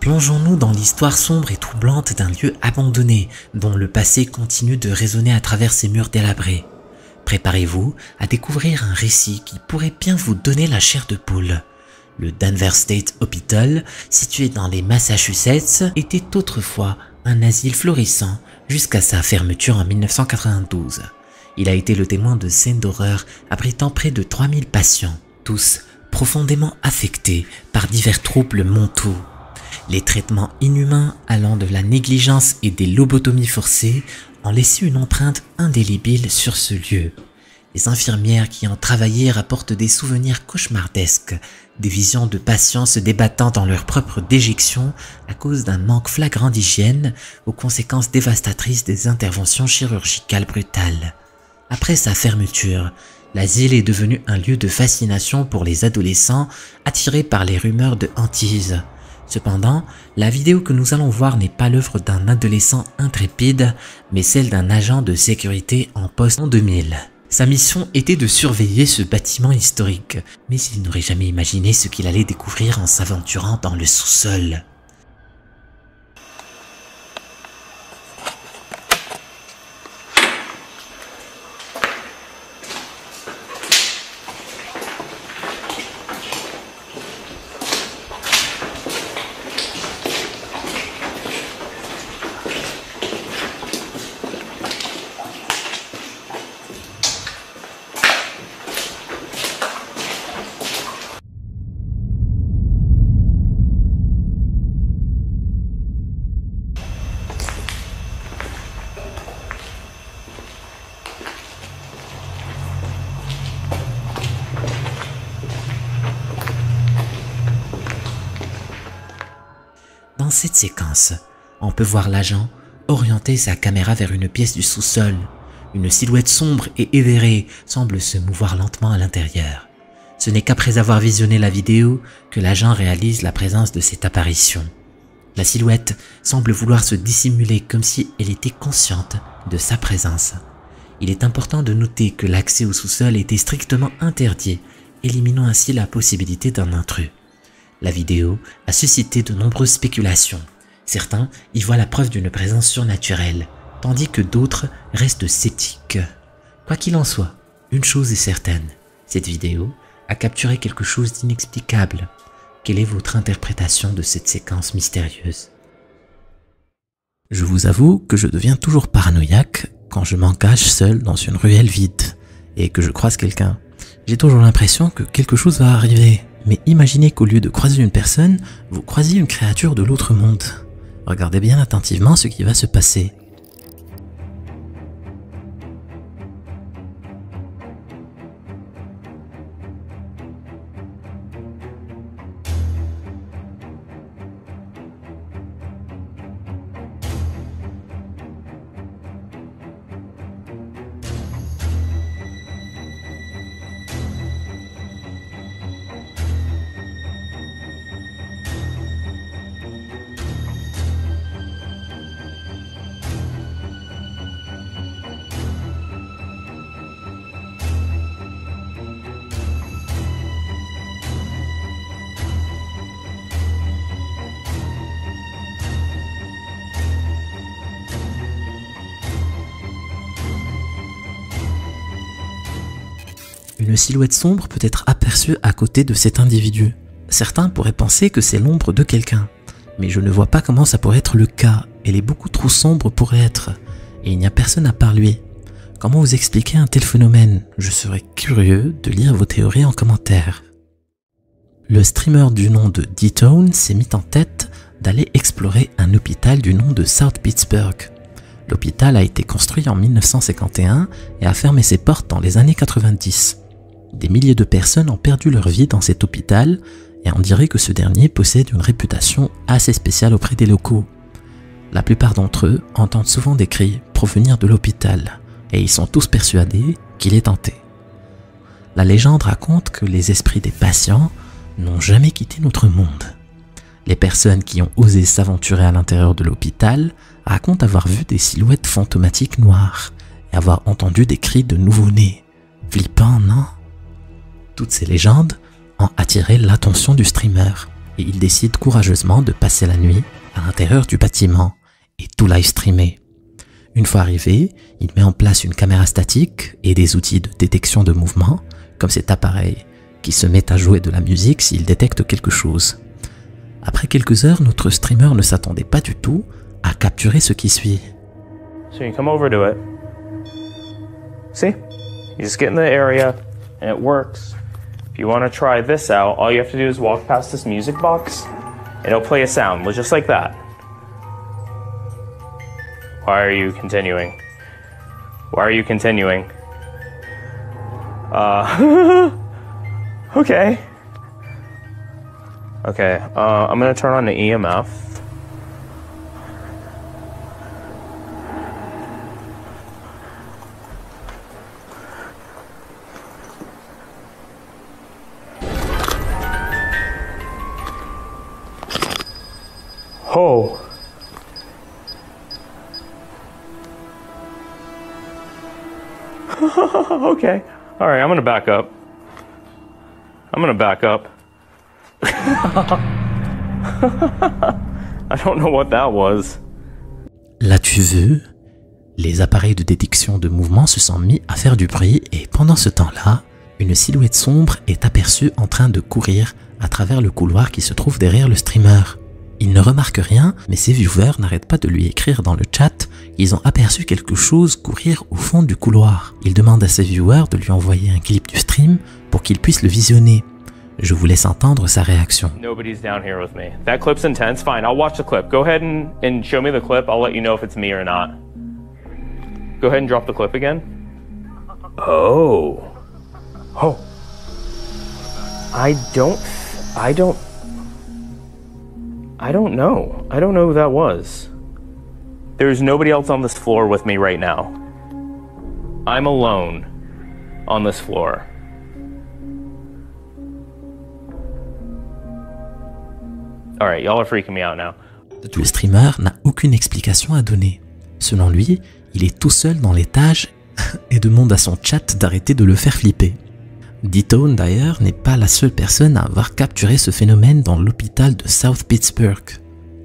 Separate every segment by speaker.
Speaker 1: Plongeons-nous dans l'histoire sombre et troublante d'un lieu abandonné dont le passé continue de résonner à travers ses murs délabrés. Préparez-vous à découvrir un récit qui pourrait bien vous donner la chair de poule. Le Denver State Hospital, situé dans les Massachusetts, était autrefois un asile florissant jusqu'à sa fermeture en 1992. Il a été le témoin de scènes d'horreur abritant près de 3000 patients, tous profondément affectés par divers troubles mentaux. Les traitements inhumains allant de la négligence et des lobotomies forcées ont laissé une empreinte indélébile sur ce lieu. Les infirmières qui ont travaillé rapportent des souvenirs cauchemardesques, des visions de patients se débattant dans leur propre déjection à cause d'un manque flagrant d'hygiène aux conséquences dévastatrices des interventions chirurgicales brutales. Après sa fermeture, l'asile est devenu un lieu de fascination pour les adolescents attirés par les rumeurs de hantises. Cependant, la vidéo que nous allons voir n'est pas l'œuvre d'un adolescent intrépide, mais celle d'un agent de sécurité en poste en 2000. Sa mission était de surveiller ce bâtiment historique, mais il n'aurait jamais imaginé ce qu'il allait découvrir en s'aventurant dans le sous-sol. Dans cette séquence, on peut voir l'agent orienter sa caméra vers une pièce du sous-sol. Une silhouette sombre et éthérée semble se mouvoir lentement à l'intérieur. Ce n'est qu'après avoir visionné la vidéo que l'agent réalise la présence de cette apparition. La silhouette semble vouloir se dissimuler comme si elle était consciente de sa présence. Il est important de noter que l'accès au sous-sol était strictement interdit, éliminant ainsi la possibilité d'un intrus. La vidéo a suscité de nombreuses spéculations. Certains y voient la preuve d'une présence surnaturelle, tandis que d'autres restent sceptiques. Quoi qu'il en soit, une chose est certaine, cette vidéo a capturé quelque chose d'inexplicable. Quelle est votre interprétation de cette séquence mystérieuse? Je vous avoue que je deviens toujours paranoïaque quand je m'engage seul dans une ruelle vide et que je croise quelqu'un. J'ai toujours l'impression que quelque chose va arriver. Mais imaginez qu'au lieu de croiser une personne, vous croisiez une créature de l'autre monde. Regardez bien attentivement ce qui va se passer. Une silhouette sombre peut être aperçue à côté de cet individu. Certains pourraient penser que c'est l'ombre de quelqu'un, mais je ne vois pas comment ça pourrait être le cas. Elle est beaucoup trop sombre pour être, et il n'y a personne à part lui. Comment vous expliquer un tel phénomène? Je serais curieux de lire vos théories en commentaire. Le streamer du nom de D-Tone s'est mis en tête d'aller explorer un hôpital du nom de South Pittsburgh. L'hôpital a été construit en 1951 et a fermé ses portes dans les années 90. Des milliers de personnes ont perdu leur vie dans cet hôpital et on dirait que ce dernier possède une réputation assez spéciale auprès des locaux. La plupart d'entre eux entendent souvent des cris provenir de l'hôpital et ils sont tous persuadés qu'il est hanté. La légende raconte que les esprits des patients n'ont jamais quitté notre monde. Les personnes qui ont osé s'aventurer à l'intérieur de l'hôpital racontent avoir vu des silhouettes fantomatiques noires et avoir entendu des cris de nouveau-nés. Flippant, non? Toutes ces légendes ont attiré l'attention du streamer. et il décide courageusement de passer la nuit à l'intérieur du bâtiment et tout live streamer. Une fois arrivé, il met en place une caméra statique et des outils de détection de mouvement, comme cet appareil qui se met à jouer de la musique s'il détecte quelque chose. Après quelques heures, notre streamer ne s'attendait pas du tout à capturer ce qui suit.
Speaker 2: So you come over to it. See? You just get in the area and it works. If you want to try this out, all you have to do is walk past this music box and it'll play a sound just like that. Why are you continuing? Why are you continuing? Okay. Okay, I'm gonna turn on the EMF. Oh. Okay. All right, I'm gonna back up. I don't know what that was.
Speaker 1: L'as-tu vu? Les appareils de détection de mouvement se sont mis à faire du bruit et pendant ce temps-là, une silhouette sombre est aperçue en train de courir à travers le couloir qui se trouve derrière le streamer. Il ne remarque rien, mais ses viewers n'arrêtent pas de lui écrire dans le chat qu'ils ont aperçu quelque chose courir au fond du couloir. Il demande à ses viewers de lui envoyer un clip du stream pour qu'il puisse le visionner. Je vous laisse entendre sa réaction.
Speaker 2: Nobody's down here with me. That clip's intense. Fine, I'll watch the clip. Go ahead and show me the clip. I'll let you know if it's me or not. Go ahead and drop the clip again. Oh. Oh. I don't know. I don't know who that was. There's nobody else on this floor with me right now. I'm alone on this floor. Alright, y'all are freaking me out now.
Speaker 1: Le streamer n'a aucune explication à donner. Selon lui, il est tout seul dans l'étage et demande à son chat d'arrêter de le faire flipper. D-Tone d'ailleurs n'est pas la seule personne à avoir capturé ce phénomène dans l'hôpital de South Pittsburgh.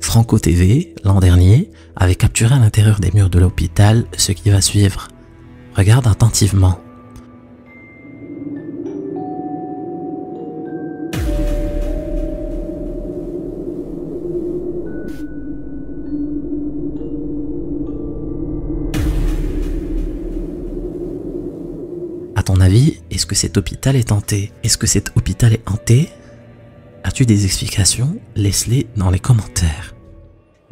Speaker 1: Franco TV, l'an dernier, avait capturé à l'intérieur des murs de l'hôpital ce qui va suivre. Regarde attentivement. À ton avis, est-ce que cet hôpital est hanté? Est-ce que cet hôpital est hanté? As-tu des explications? Laisse-les dans les commentaires.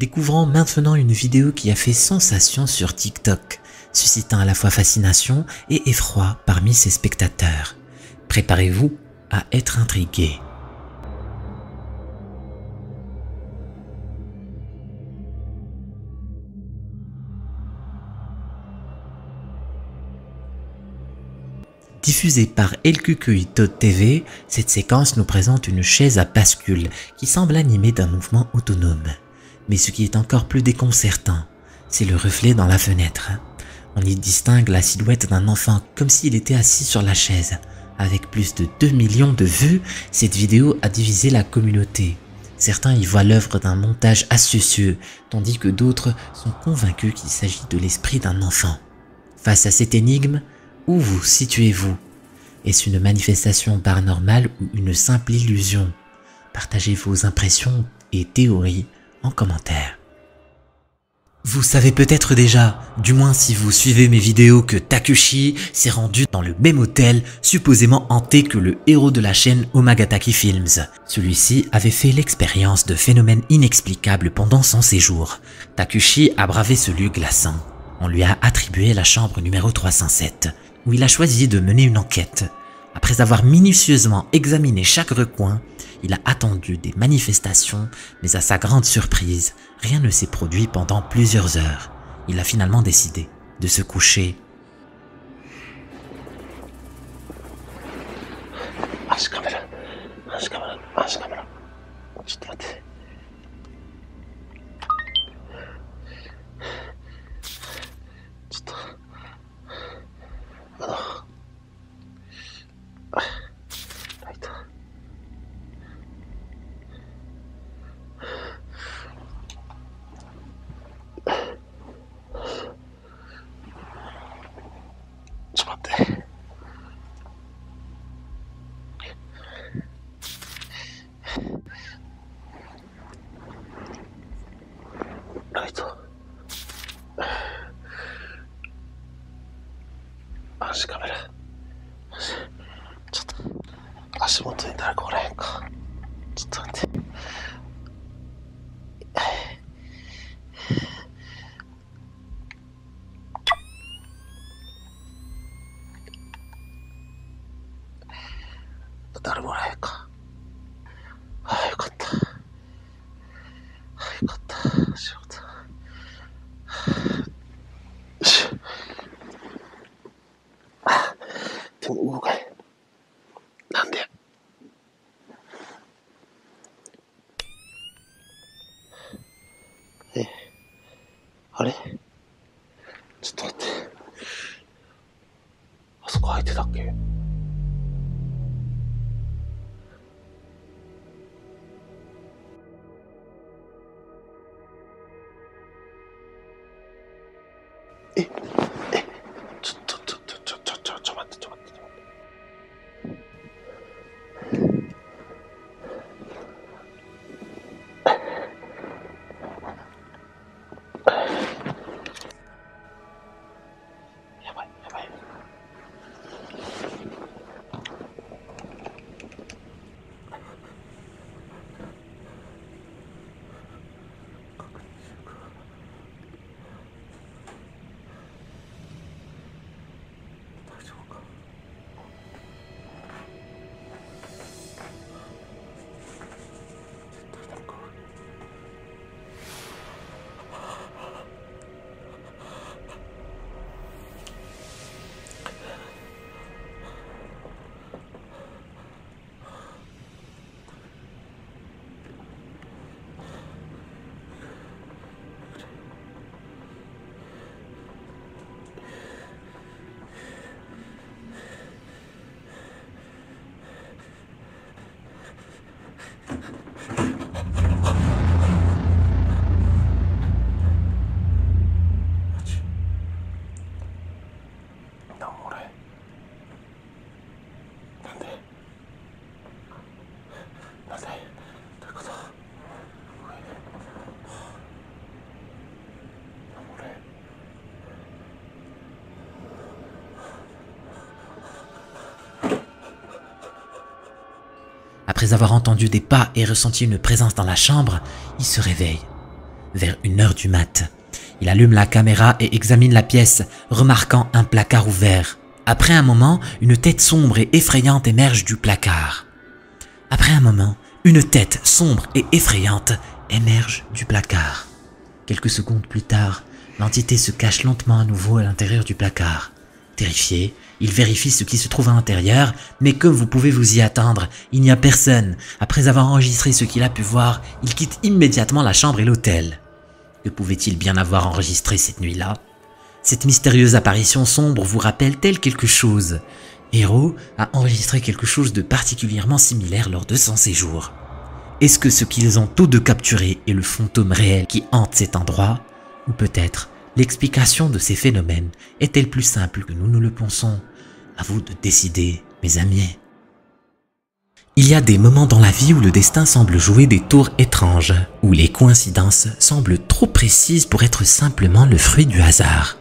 Speaker 1: Découvrons maintenant une vidéo qui a fait sensation sur TikTok, suscitant à la fois fascination et effroi parmi ses spectateurs. Préparez-vous à être intrigués. Diffusée par LQQI.TV, cette séquence nous présente une chaise à bascule qui semble animée d'un mouvement autonome. Mais ce qui est encore plus déconcertant, c'est le reflet dans la fenêtre. On y distingue la silhouette d'un enfant comme s'il était assis sur la chaise. Avec plus de 2 millions de vues, cette vidéo a divisé la communauté. Certains y voient l'œuvre d'un montage astucieux, tandis que d'autres sont convaincus qu'il s'agit de l'esprit d'un enfant. Face à cette énigme, où vous situez-vous? Est-ce une manifestation paranormale ou une simple illusion? Partagez vos impressions et théories en commentaire. Vous savez peut-être déjà, du moins si vous suivez mes vidéos, que Takushi s'est rendu dans le même hôtel supposément hanté que le héros de la chaîne Omagataki Films. Celui-ci avait fait l'expérience de phénomènes inexplicables pendant son séjour. Takushi a bravé ce lieu glaçant. On lui a attribué la chambre numéro 307, où il a choisi de mener une enquête. Après avoir minutieusement examiné chaque recoin, il a attendu des manifestations, mais à sa grande surprise, rien ne s'est produit pendant plusieurs heures. Il a finalement décidé de se coucher.
Speaker 3: と待って。ライト。暗視カメラ。ちょっと足元に誰かおらへんか。ちょっと待って。誰もおらへんか。ああ、よかった。よかった。仕事。よし。でも動かへん。なんで？あれ？ちょっと待って。あそこ空いてたっけ？ちょっと待って。やばい。
Speaker 1: Après avoir entendu des pas et ressenti une présence dans la chambre, il se réveille. Vers 1h du mat', il allume la caméra et examine la pièce, remarquant un placard ouvert. Après un moment, une tête sombre et effrayante émerge du placard. Quelques secondes plus tard, l'entité se cache lentement à nouveau à l'intérieur du placard. Terrifié, il vérifie ce qui se trouve à l'intérieur, mais comme vous pouvez vous y attendre, il n'y a personne. Après avoir enregistré ce qu'il a pu voir, il quitte immédiatement la chambre et l'hôtel. Que pouvait-il bien avoir enregistré cette nuit-là? Cette mystérieuse apparition sombre vous rappelle-t-elle quelque chose? Hiro a enregistré quelque chose de particulièrement similaire lors de son séjour. Est-ce que ce qu'ils ont tous deux capturé est le fantôme réel qui hante cet endroit? Ou peut-être l'explication de ces phénomènes est-elle plus simple que nous ne le pensons? À vous de décider, mes amis. Il y a des moments dans la vie où le destin semble jouer des tours étranges, où les coïncidences semblent trop précises pour être simplement le fruit du hasard.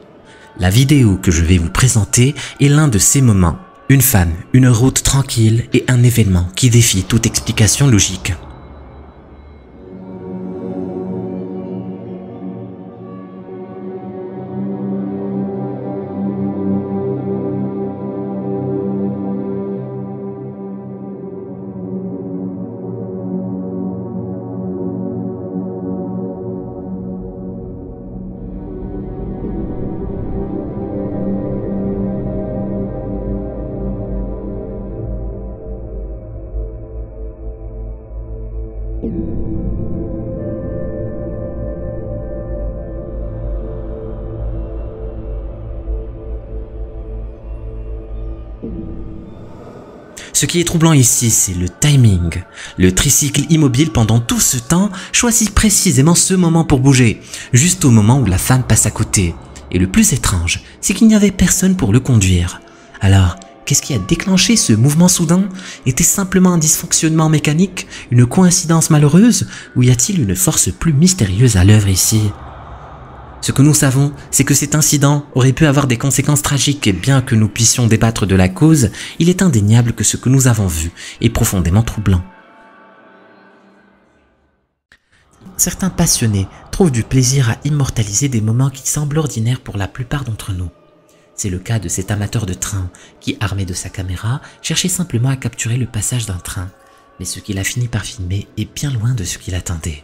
Speaker 1: La vidéo que je vais vous présenter est l'un de ces moments. Une femme, une route tranquille et un événement qui défie toute explication logique. Ce qui est troublant ici, c'est le timing. Le tricycle immobile pendant tout ce temps choisit précisément ce moment pour bouger, juste au moment où la femme passe à côté. Et le plus étrange, c'est qu'il n'y avait personne pour le conduire. Alors, qu'est-ce qui a déclenché ce mouvement soudain? Était-ce simplement un dysfonctionnement mécanique, une coïncidence malheureuse, ou y a-t-il une force plus mystérieuse à l'œuvre ici? Ce que nous savons, c'est que cet incident aurait pu avoir des conséquences tragiques et bien que nous puissions débattre de la cause, il est indéniable que ce que nous avons vu est profondément troublant. Certains passionnés trouvent du plaisir à immortaliser des moments qui semblent ordinaires pour la plupart d'entre nous. C'est le cas de cet amateur de train qui, armé de sa caméra, cherchait simplement à capturer le passage d'un train. Mais ce qu'il a fini par filmer est bien loin de ce qu'il attendait.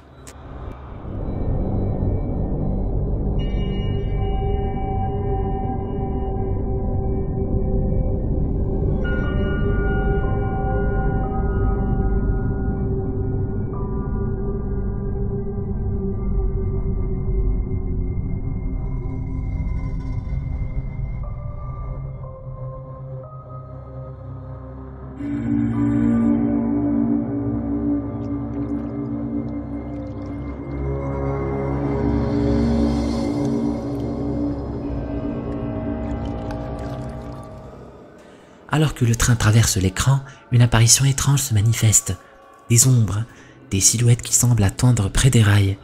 Speaker 1: Alors que le train traverse l'écran, une apparition étrange se manifeste. Des ombres, des silhouettes qui semblent attendre près des rails.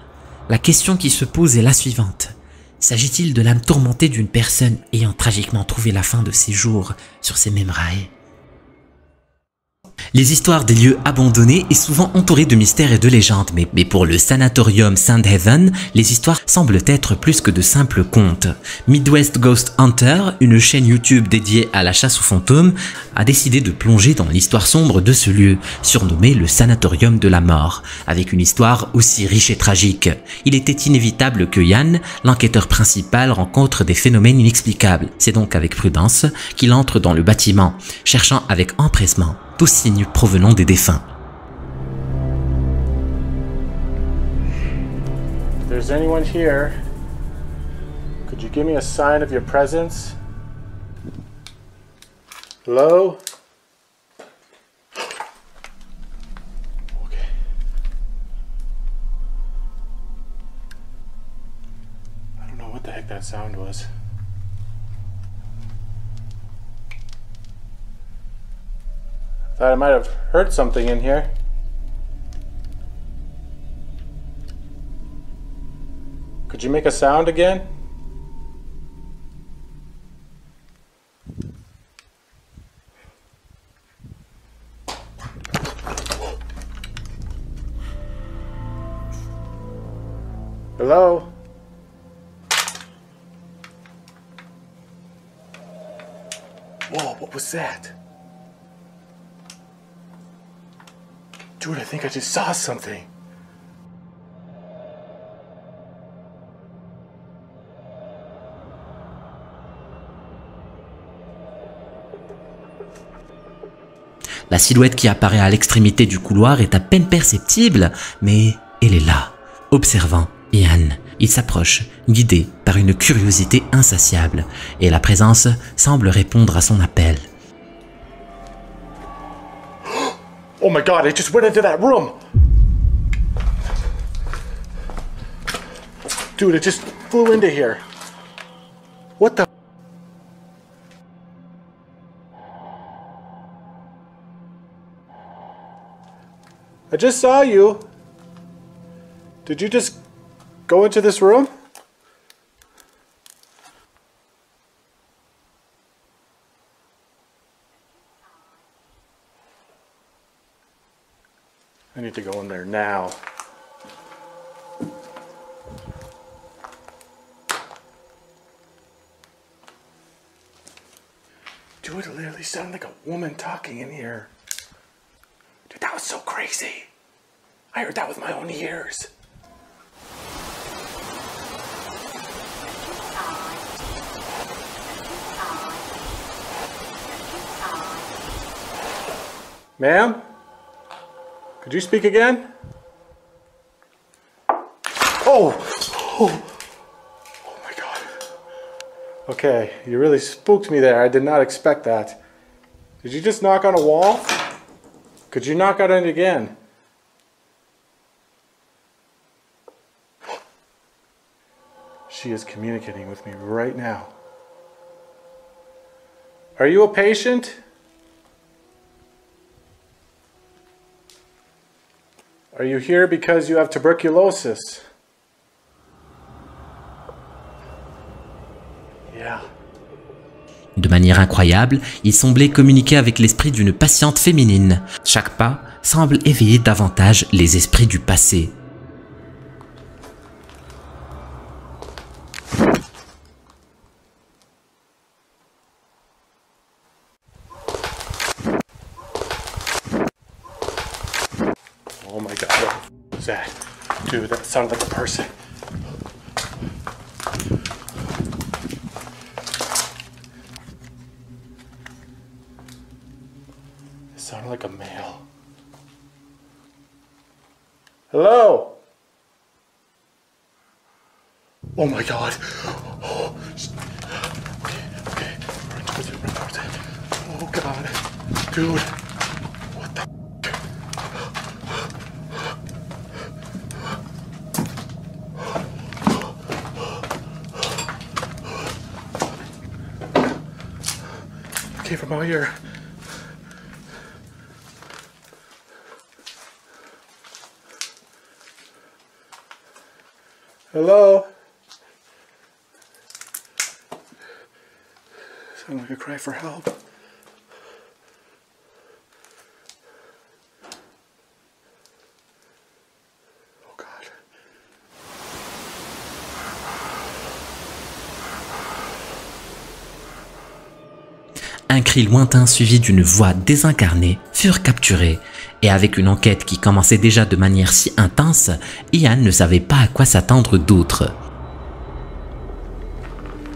Speaker 1: La question qui se pose est la suivante. S'agit-il de l'âme tourmentée d'une personne ayant tragiquement trouvé la fin de ses jours sur ces mêmes rails? Les histoires des lieux abandonnés est souvent entourées de mystères et de légendes, mais pour le sanatorium Sandhaven, les histoires semblent être plus que de simples contes. Midwest Ghost Hunter, une chaîne YouTube dédiée à la chasse aux fantômes, a décidé de plonger dans l'histoire sombre de ce lieu, surnommé le sanatorium de la mort, avec une histoire aussi riche et tragique. Il était inévitable que Yann, l'enquêteur principal, rencontre des phénomènes inexplicables. C'est donc avec prudence qu'il entre dans le bâtiment, cherchant avec empressement tous signes provenant des défunts.
Speaker 4: If there's anyone here, could you give me a sign of your presence? Hello? Okay. I don't know what the heck that sound was. Thought I might have heard something in here. Could you make a sound again? Hello? Whoa, what was that? Dude, I think I just saw something.
Speaker 1: La silhouette qui apparaît à l'extrémité du couloir est à peine perceptible, mais elle est là, observant Ian. Il s'approche, guidé par une curiosité insatiable, et la présence semble répondre à son appel.
Speaker 4: Oh my god, I just went into that room! Dude, it just flew into here. What the? I just saw you. Did you just go into this room? I need to go in there now. Dude, it literally sounded like a woman talking in here. Dude, that was so crazy. I heard that with my own ears. Ma'am? Could you speak again? Oh! Oh! Oh my god. Okay, you really spooked me there. I did not expect that. Did you just knock on a wall? Could you knock on it again? She is communicating with me right now. Are you a patient? Are you here because you have tuberculosis? Yeah.
Speaker 1: De manière incroyable, il semblait communiquer avec l'esprit d'une patiente féminine. Chaque pas semble éveiller davantage les esprits du passé.
Speaker 4: Oh my god, what was that? Dude, that sounded like a person. It sounded like a male. Hello? Oh my god. Oh, okay. Run towards it. Oh god. Dude. What the Okay, from out here. Hello? Sound like a cry for help. Oh God.
Speaker 1: Un cri lointain suivi d'une voix désincarnée furent capturés, et avec une enquête qui commençait déjà de manière si intense, Ian ne savait pas à quoi s'attendre d'autre.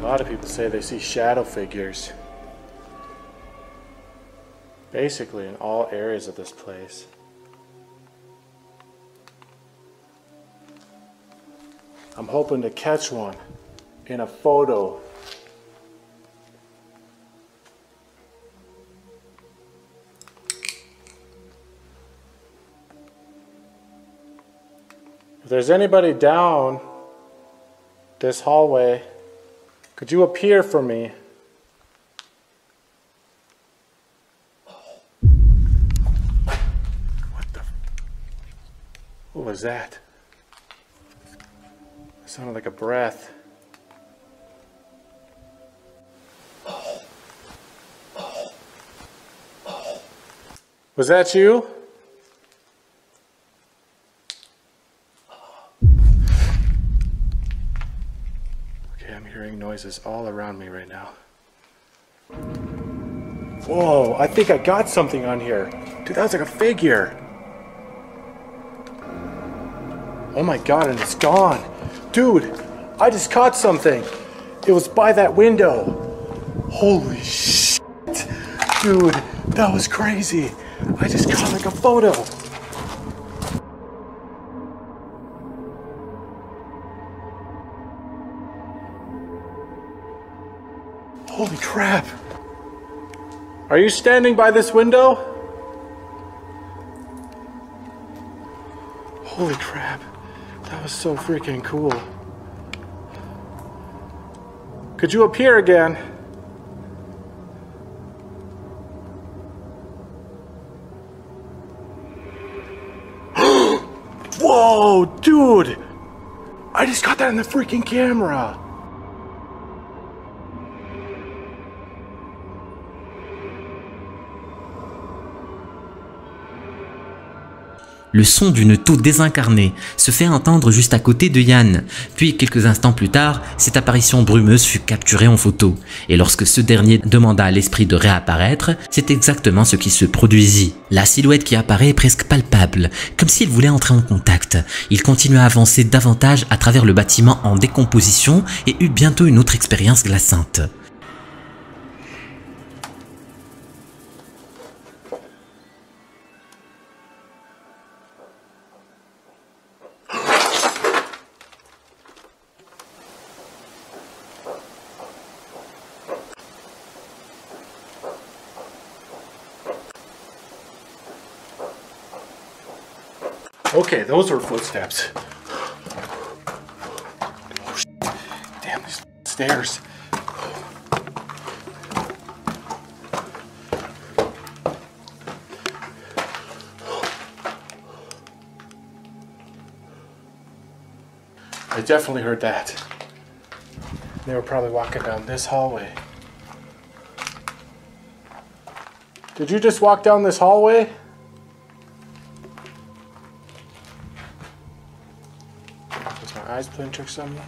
Speaker 4: A lot of people say they see shadow figures. Basically in all areas of this place. I'm hoping to catch one in a photo. If there's anybody down this hallway, could you appear for me? What was that? It sounded like a breath. Was that you? Okay, I'm hearing noises all around me right now. Whoa, I think I got something on here. Dude, that was like a figure. Oh my God, and it's gone. Dude, I just caught something. It was by that window. Holy shit. Dude, that was crazy. I just caught like a photo. Holy crap. Are you standing by this window? Holy crap. That was so freaking cool. Could you appear again? Whoa, dude! I just got that in the freaking camera.
Speaker 1: Le son d'une toux désincarnée se fait entendre juste à côté de Ian, puis quelques instants plus tard, cette apparition brumeuse fut capturée en photo, et lorsque ce dernier demanda à l'esprit de réapparaître, c'est exactement ce qui se produisit. La silhouette qui apparaît est presque palpable, comme s'il voulait entrer en contact. Il continua à avancer davantage à travers le bâtiment en décomposition et eut bientôt une autre expérience glaçante.
Speaker 4: Okay, those were footsteps. Oh, shit. Damn, these stairs. I definitely heard that. They were probably walking down this hallway. Did you just walk down this hallway? Is my eyes playing tricks on me?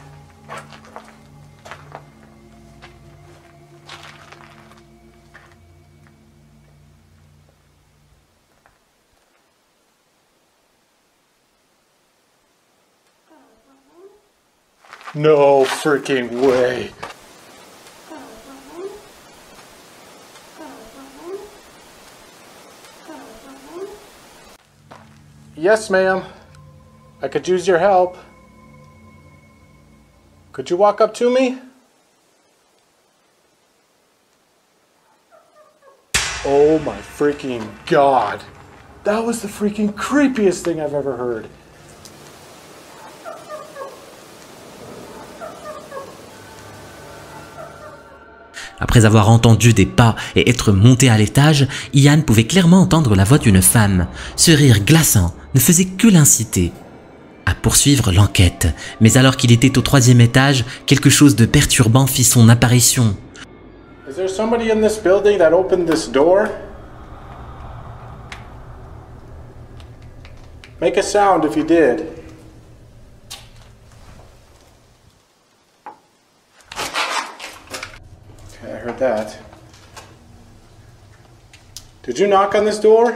Speaker 4: No freaking way. Yes, ma'am. I could use your help. Could you walk up to me? Oh my freaking God. That was the freaking creepiest thing I've ever heard.
Speaker 1: Après avoir entendu des pas et être monté à l'étage, Ian pouvait clairement entendre la voix d'une femme. Ce rire glaçant ne faisait que l'inciter à poursuivre l'enquête. Mais alors qu'il était au 3e étage, quelque chose de perturbant fit son apparition.
Speaker 4: Is there somebody in this building that opened this door? Make a sound if you did. Okay, I heard that. Did you knock on this door?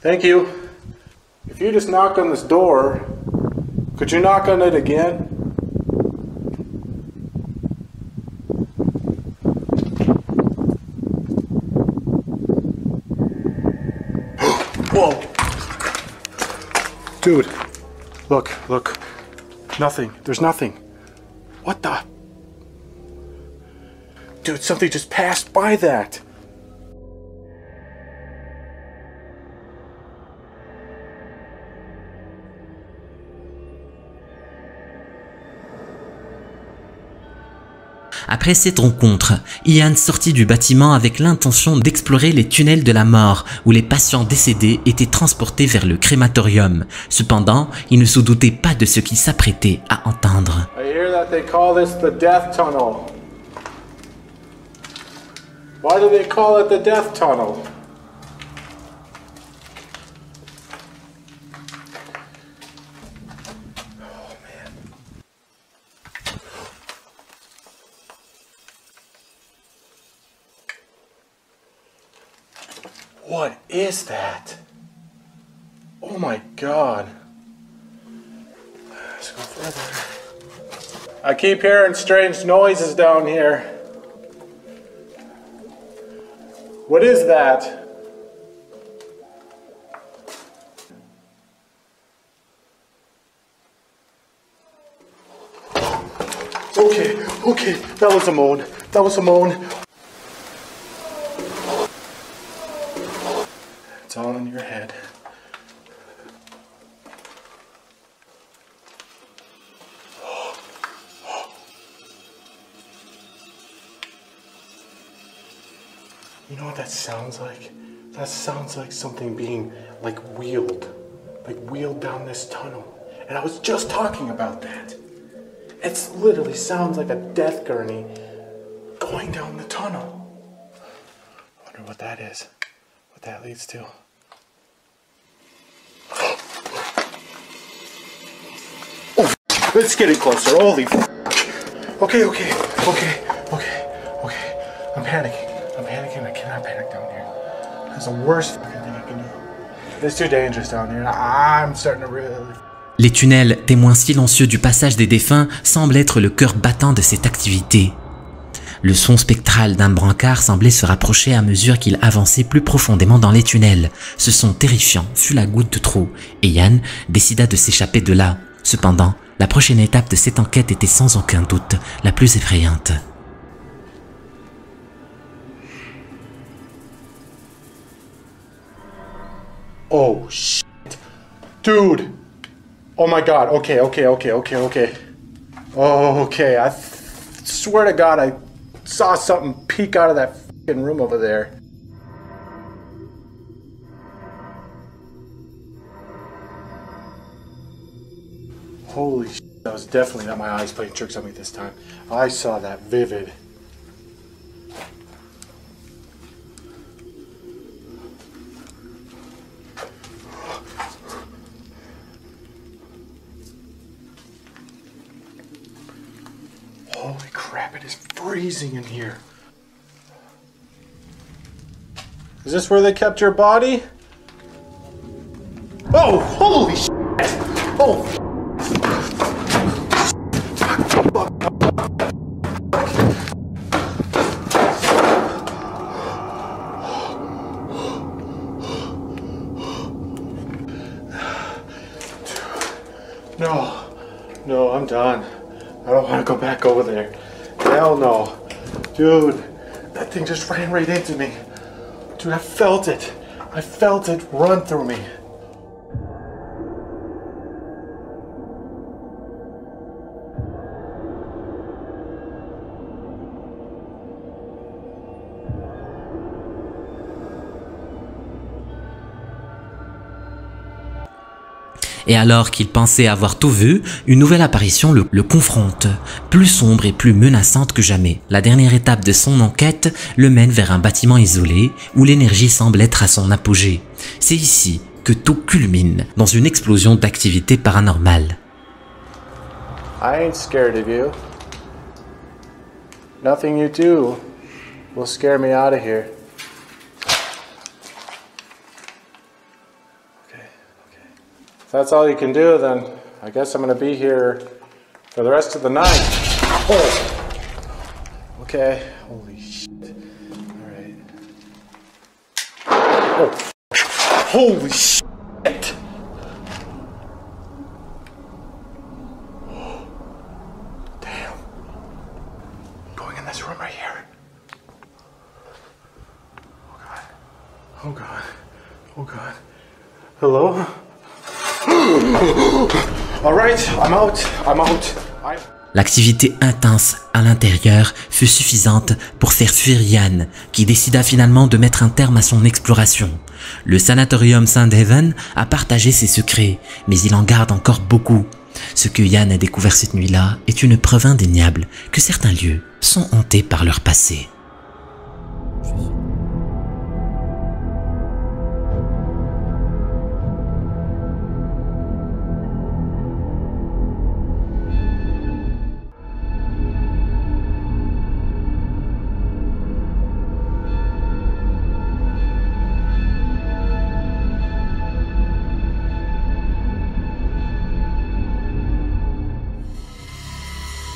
Speaker 4: Thank you. If you just knocked on this door, could you knock on it again? Whoa! Dude, look. Nothing. There's nothing. What the? Dude, something just passed by that.
Speaker 1: Après cette rencontre, Ian sortit du bâtiment avec l'intention d'explorer les tunnels de la mort où les patients décédés étaient transportés vers le crématorium. Cependant, il ne se doutait pas de ce qu'il s'apprêtait à entendre.
Speaker 4: I hear that they call this the death tunnel. Why do they call it the death tunnel? What is that? Oh my God. Let's go further. I keep hearing strange noises down here. What is that? Okay, that was a moan. It's all in your head. You know what that sounds like? That sounds like something being wheeled down this tunnel. And I was just talking about that. It literally sounds like a death gurney going down the tunnel. I wonder what that is. What that leads to. Oh, it's getting closer. Holy f***. Okay. I'm panicking. I cannot panic down here. That's the worst fucking thing I can do. It's too dangerous down here. I'm starting to really...
Speaker 1: Les tunnels, témoins silencieux du passage des défunts, semblent être le cœur battant de cette activité. Le son spectral d'un brancard semblait se rapprocher à mesure qu'il avançait plus profondément dans les tunnels. Ce son terrifiant fut la goutte de trop, et Ian décida de s'échapper de là. Cependant, la prochaine étape de cette enquête était sans aucun doute la plus effrayante.
Speaker 4: Oh shit. Dude. Oh my God. Okay. Oh, okay. I swear to God, I saw something peek out of that fucking room over there. Holy shit, that was definitely not my eyes playing tricks on me this time. I saw that vivid. Holy crap, it is freezing in here. Is this where they kept your body? Oh, holy shit! Oh! No, I'm done. I don't want to go back over there. Hell no. Dude, that thing just ran right into me. Dude, I felt it. I felt it run through me.
Speaker 1: Et alors qu'il pensait avoir tout vu, une nouvelle apparition le confronte, plus sombre et plus menaçante que jamais. La dernière étape de son enquête le mène vers un bâtiment isolé où l'énergie semble être à son apogée. C'est ici que tout culmine dans une explosion d'activité paranormale.
Speaker 4: I ain't scared of you. Nothing you do will scare me out of here. If that's all you can do, then I guess I'm gonna be here for the rest of the night. Oh! Okay, holy shit. Alright. Oh! Holy shit! Damn. I'm going in this room right here. Oh god. Oh god. Oh god. Hello? Alright, I'm out.
Speaker 1: L'activité intense à l'intérieur fut suffisante pour faire fuir Ian, qui décida finalement de mettre un terme à son exploration. Le sanatorium Sandhaven a partagé ses secrets, mais il en garde encore beaucoup. Ce que Ian a découvert cette nuit-là est une preuve indéniable que certains lieux sont hantés par leur passé.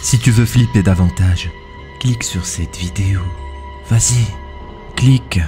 Speaker 1: Si tu veux flipper davantage, clique sur cette vidéo. Vas-y, clique.